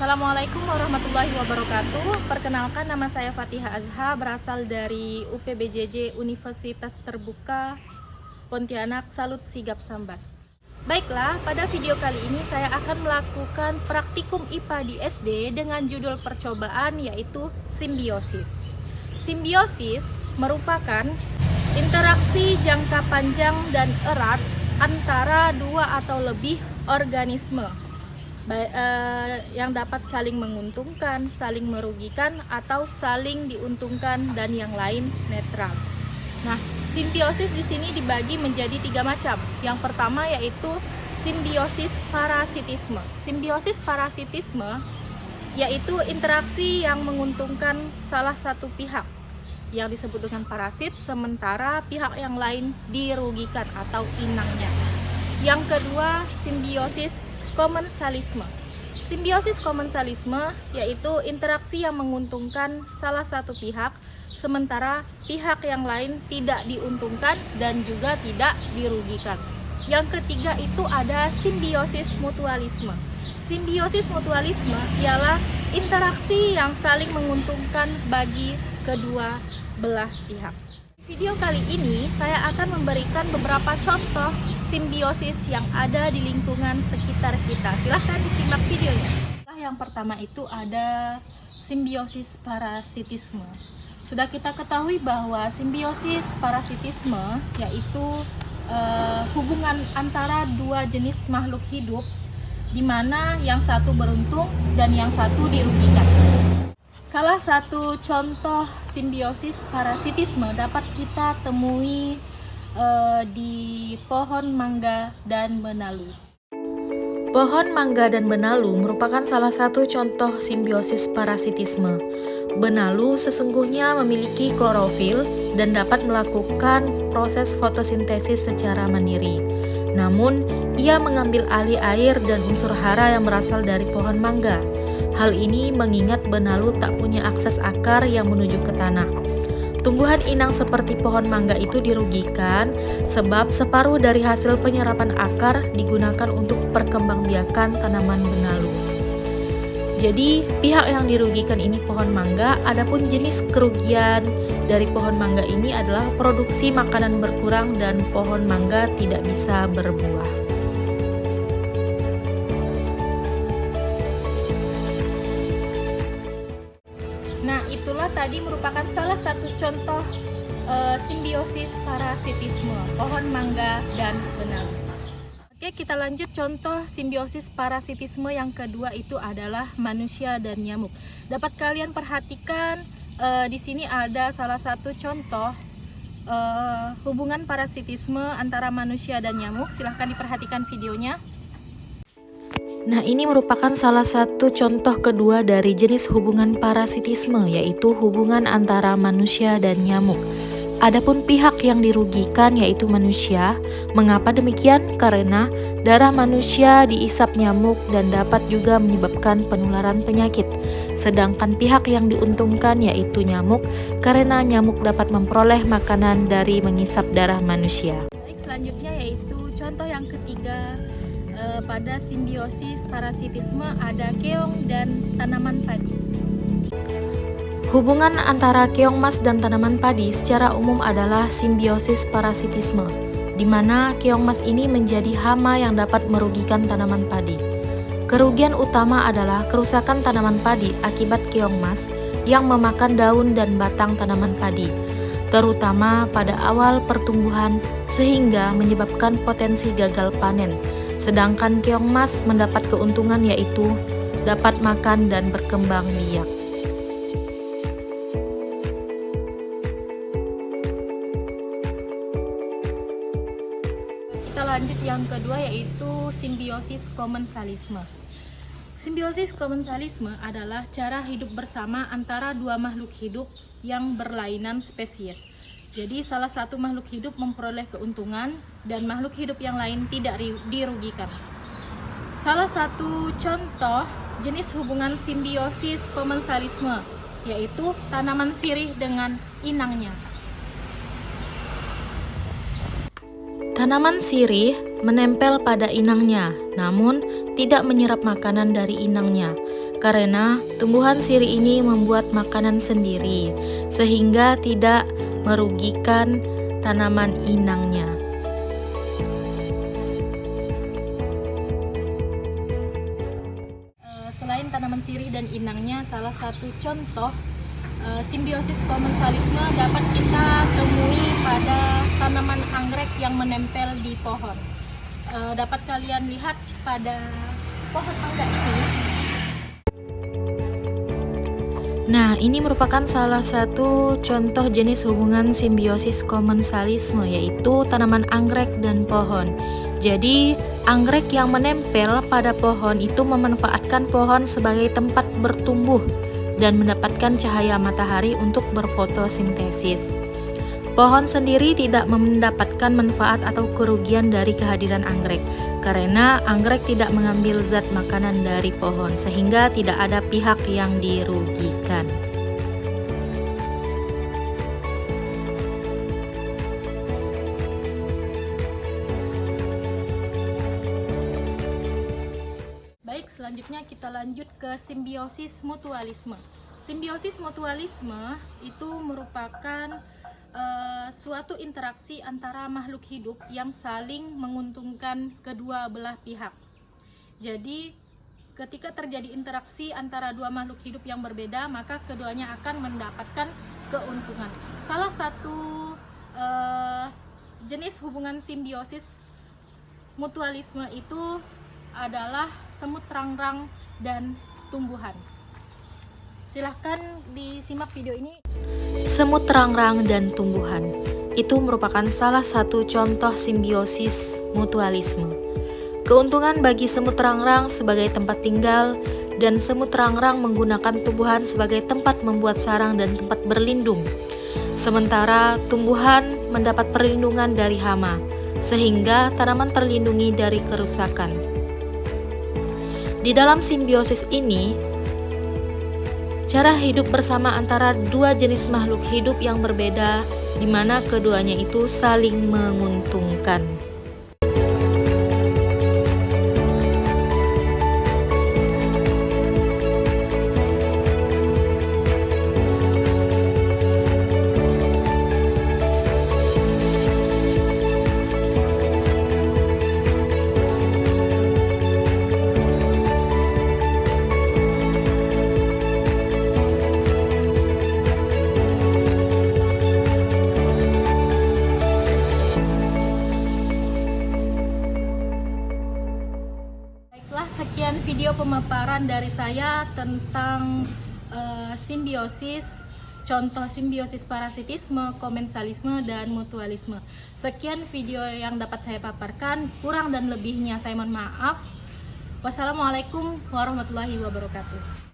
Assalamualaikum warahmatullahi wabarakatuh. Perkenalkan, nama saya Fatihah Azha, berasal dari UPBJJ Universitas Terbuka Pontianak, Salut Sigap Sambas. Baiklah, pada video kali ini saya akan melakukan praktikum IPA di SD dengan judul percobaan, yaitu simbiosis. Simbiosis merupakan interaksi jangka panjang dan erat antara dua atau lebih organisme yang dapat saling menguntungkan, saling merugikan, atau saling diuntungkan, dan yang lain netral. Nah, simbiosis di sini dibagi menjadi 3 macam. Yang pertama yaitu simbiosis parasitisme. Simbiosis parasitisme yaitu interaksi yang menguntungkan salah satu pihak yang disebut dengan parasit, sementara pihak yang lain dirugikan atau inangnya. Yang kedua, simbiosis komensalisme. Simbiosis komensalisme yaitu interaksi yang menguntungkan salah satu pihak, sementara pihak yang lain tidak diuntungkan dan juga tidak dirugikan. Yang ketiga itu ada simbiosis mutualisme. Simbiosis mutualisme ialah interaksi yang saling menguntungkan bagi kedua belah pihak. Video kali ini saya akan memberikan beberapa contoh simbiosis yang ada di lingkungan sekitar kita. Silahkan disimak videonya. Yang pertama itu ada simbiosis parasitisme. Sudah kita ketahui bahwa simbiosis parasitisme yaitu hubungan antara dua jenis makhluk hidup, di mana yang satu beruntung dan yang satu dirugikan. Salah satu contoh simbiosis parasitisme dapat kita temui di pohon mangga dan benalu. Pohon mangga dan benalu merupakan salah satu contoh simbiosis parasitisme. Benalu sesungguhnya memiliki klorofil dan dapat melakukan proses fotosintesis secara mandiri. Namun, ia mengambil alih air dan unsur hara yang berasal dari pohon mangga. Hal ini mengingat benalu tak punya akses akar yang menuju ke tanah. Tumbuhan inang seperti pohon mangga itu dirugikan sebab separuh dari hasil penyerapan akar digunakan untuk perkembangbiakan tanaman benalu. Jadi, pihak yang dirugikan ini pohon mangga, adapun jenis kerugian dari pohon mangga ini adalah produksi makanan berkurang dan pohon mangga tidak bisa berbuah. Nah, itulah tadi merupakan salah satu contoh simbiosis parasitisme, pohon mangga dan benalu. Oke, kita lanjut contoh simbiosis parasitisme yang kedua itu adalah manusia dan nyamuk. Dapat kalian perhatikan di sini ada salah satu contoh hubungan parasitisme antara manusia dan nyamuk. Silahkan diperhatikan videonya. Nah, ini merupakan salah satu contoh kedua dari jenis hubungan parasitisme, yaitu hubungan antara manusia dan nyamuk. Adapun pihak yang dirugikan yaitu manusia. Mengapa demikian? Karena darah manusia diisap nyamuk dan dapat juga menyebabkan penularan penyakit. Sedangkan pihak yang diuntungkan yaitu nyamuk, karena nyamuk dapat memperoleh makanan dari mengisap darah manusia. Baik, selanjutnya yaitu contoh yang ketiga pada simbiosis parasitisme ada keong dan tanaman padi. Hubungan antara keong mas dan tanaman padi secara umum adalah simbiosis parasitisme, di mana keong mas ini menjadi hama yang dapat merugikan tanaman padi. Kerugian utama adalah kerusakan tanaman padi akibat keong mas yang memakan daun dan batang tanaman padi, terutama pada awal pertumbuhan sehingga menyebabkan potensi gagal panen. Sedangkan keong mas mendapat keuntungan yaitu dapat makan dan berkembang biak. Kita lanjut yang kedua yaitu simbiosis komensalisme. Simbiosis komensalisme adalah cara hidup bersama antara dua makhluk hidup yang berlainan spesies. Jadi salah satu makhluk hidup memperoleh keuntungan dan makhluk hidup yang lain tidak dirugikan. Salah satu contoh jenis hubungan simbiosis komensalisme yaitu tanaman sirih dengan inangnya. Tanaman sirih menempel pada inangnya, namun tidak menyerap makanan dari inangnya. Karena tumbuhan sirih ini membuat makanan sendiri, sehingga tidak merugikan tanaman inangnya. Selain tanaman sirih dan inangnya, salah satu contoh simbiosis komensalisme dapat kita temui pada tanaman anggrek yang menempel di pohon. Dapat kalian lihat pada pohon mangga ini. Nah, ini merupakan salah satu contoh jenis hubungan simbiosis komensalisme, yaitu tanaman anggrek dan pohon. Jadi, anggrek yang menempel pada pohon itu memanfaatkan pohon sebagai tempat bertumbuh dan mendapatkan cahaya matahari untuk berfotosintesis. Pohon sendiri tidak mendapatkan manfaat atau kerugian dari kehadiran anggrek, karena anggrek tidak mengambil zat makanan dari pohon, sehingga tidak ada pihak yang dirugikan. Baik, selanjutnya kita lanjut ke simbiosis mutualisme. Simbiosis mutualisme itu merupakan suatu interaksi antara makhluk hidup yang saling menguntungkan kedua belah pihak. Jadi, ketika terjadi interaksi antara dua makhluk hidup yang berbeda, maka keduanya akan mendapatkan keuntungan. Salah satu jenis hubungan simbiosis mutualisme itu adalah semut rangrang dan tumbuhan. Silahkan disimak video ini. Semut rangrang dan tumbuhan itu merupakan salah satu contoh simbiosis mutualisme. Keuntungan bagi semut rangrang sebagai tempat tinggal, dan semut rangrang menggunakan tumbuhan sebagai tempat membuat sarang dan tempat berlindung. Sementara tumbuhan mendapat perlindungan dari hama, sehingga tanaman terlindungi dari kerusakan. Di dalam simbiosis ini, cara hidup bersama antara dua jenis makhluk hidup yang berbeda, di mana keduanya itu saling menguntungkan. Sekian video pemaparan dari saya tentang simbiosis, contoh simbiosis parasitisme, komensalisme, dan mutualisme. Sekian video yang dapat saya paparkan, kurang dan lebihnya saya mohon maaf. Wassalamualaikum warahmatullahi wabarakatuh.